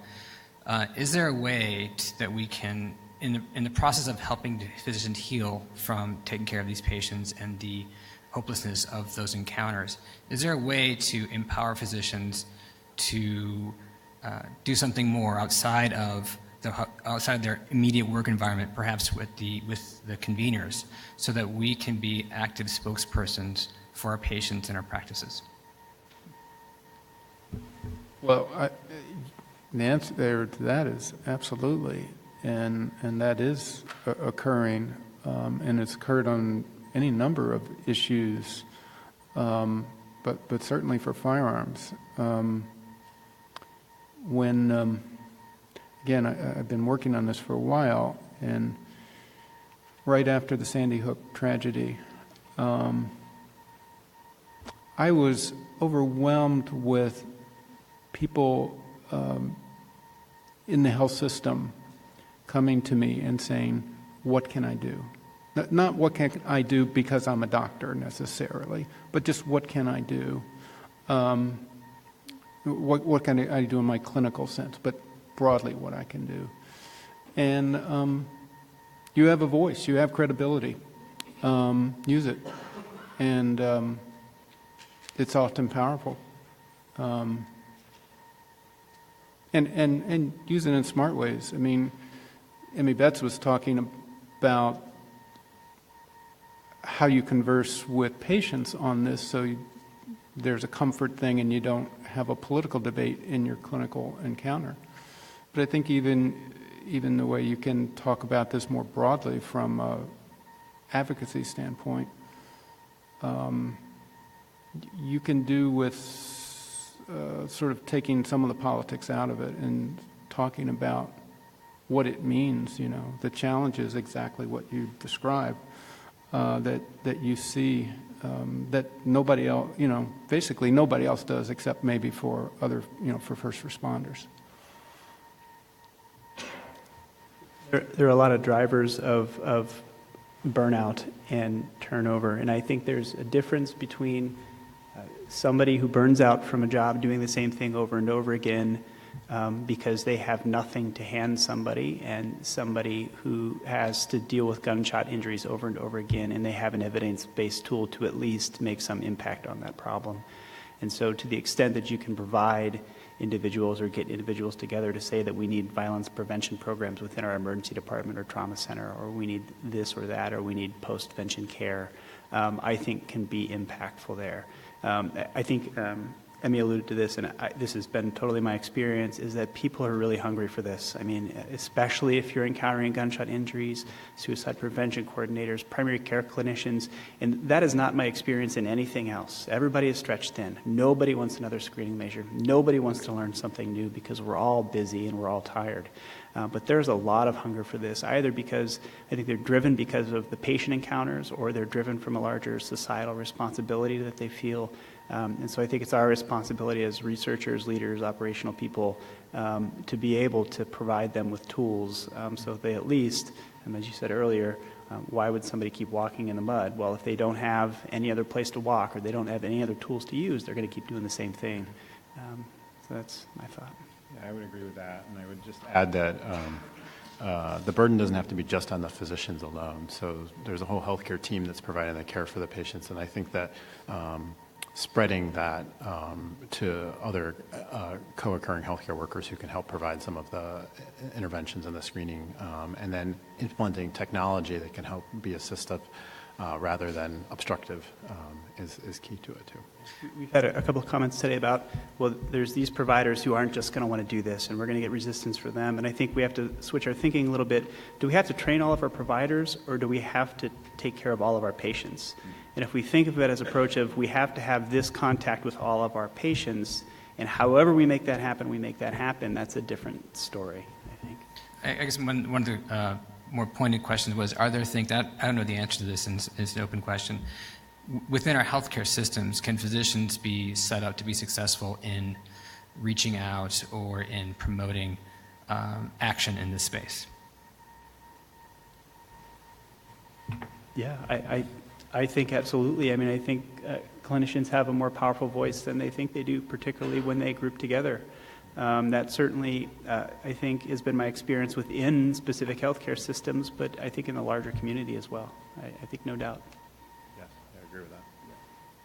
is there a way that we can, in the process of helping the physicians heal from taking care of these patients and the hopelessness of those encounters, is there a way to empower physicians to do something more outside of their immediate work environment, perhaps with the conveners, so that we can be active spokespersons for our patients and our practices? Well, the answer there to that is absolutely, and that is occurring, and it's occurred on any number of issues, but certainly for firearms. Again, I've been working on this for a while, and right after the Sandy Hook tragedy, I was overwhelmed with people in the health system coming to me and saying, what can I do? Not what can I do because I'm a doctor necessarily, but just what can I do? What can I do in my clinical sense, but broadly what I can do. And you have a voice, you have credibility. Use it. And it's often powerful. And use it in smart ways. I mean, Emmy Betts was talking about how you converse with patients on this so there's a comfort thing and you don't have a political debate in your clinical encounter. But I think even the way you can talk about this more broadly from an advocacy standpoint, you can do with sort of taking some of the politics out of it and talking about what it means, you know, the challenge is exactly what you described, that you see, that nobody else, you know, basically nobody else does except maybe for other, you know, for first responders. There are a lot of drivers of burnout and turnover, and I think there's a difference between somebody who burns out from a job doing the same thing over and over again because they have nothing to hand somebody, and somebody who has to deal with gunshot injuries over and over again, and they have an evidence-based tool to at least make some impact on that problem. And so to the extent that you can provide individuals or get individuals together to say that we need violence prevention programs within our emergency department or trauma center, or we need this or that, or we need post-vention care, I think can be impactful there. I think Emmy alluded to this, and this has been totally my experience, is that people are really hungry for this. I mean, especially if you're encountering gunshot injuries, suicide prevention coordinators, primary care clinicians, and that is not my experience in anything else. Everybody is stretched thin. Nobody wants another screening measure. Nobody wants to learn something new because we're all busy and we're all tired. But there's a lot of hunger for this, either because I think they're driven because of the patient encounters, or they're driven from a larger societal responsibility that they feel. And so I think it's our responsibility as researchers, leaders, operational people, to be able to provide them with tools so they at least, as you said earlier, why would somebody keep walking in the mud? Well, if they don't have any other place to walk or they don't have any other tools to use, they're going to keep doing the same thing. So that's my thought. Yeah, I would agree with that. And I would just add that the burden doesn't have to be just on the physicians alone. So there's a whole healthcare team that's providing the care for the patients. And I think that spreading that to other co-occurring healthcare workers who can help provide some of the interventions and the screening, and then implementing technology that can help be assistive rather than obstructive is key to it too. We've had a couple of comments today about, well, there's these providers who aren't just going to want to do this, and we're going to get resistance for them. And I think we have to switch our thinking a little bit. Do we have to train all of our providers, or do we have to take care of all of our patients? And if we think of it as an approach of we have to have this contact with all of our patients, and however we make that happen, that's a different story, I think. I guess one of the more pointed questions was, are there things, I don't know the answer to this, and it's an open question. Within our healthcare systems, can physicians be set up to be successful in reaching out or in promoting action in this space? Yeah, I think absolutely. I mean, I think clinicians have a more powerful voice than they think they do, particularly when they group together. That certainly, I think, has been my experience within specific healthcare systems, but I think in the larger community as well. I think no doubt. Yes, I agree with that.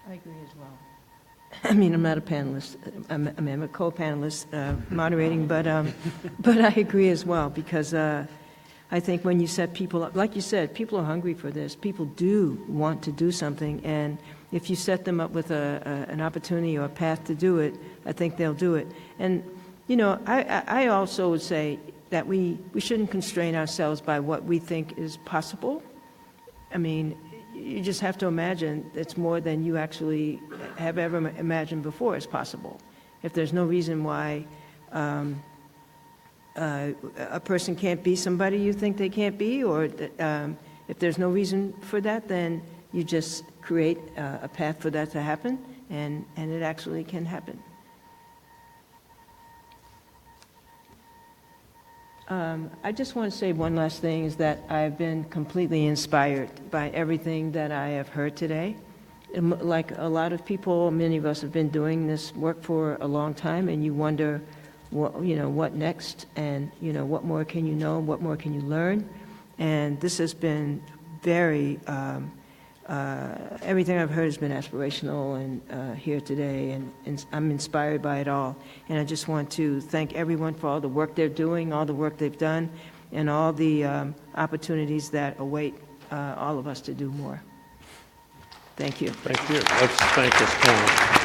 I agree as well. I mean, I'm not a panelist. I'm a co-panelist moderating, but I agree as well, because I think when you set people up, like you said, people are hungry for this. People do want to do something, and if you set them up with an opportunity or a path to do it, I think they'll do it. And, you know, I also would say that we shouldn't constrain ourselves by what we think is possible. I mean, you just have to imagine it's more than you actually have ever imagined before is possible. If there's no reason why a person can't be somebody you think they can't be, or if there's no reason for that, then you just create a path for that to happen, and it actually can happen. I just want to say one last thing, is that I've been completely inspired by everything that I have heard today. Like a lot of people, many of us have been doing this work for a long time, and you wonder, what next, and, what more can you know, what more can you learn? And this has been very, everything I've heard has been aspirational and here today, and I'm inspired by it all. And I just want to thank everyone for all the work they're doing, all the work they've done, and all the opportunities that await all of us to do more. Thank you. Thank you. Let's thank this panel.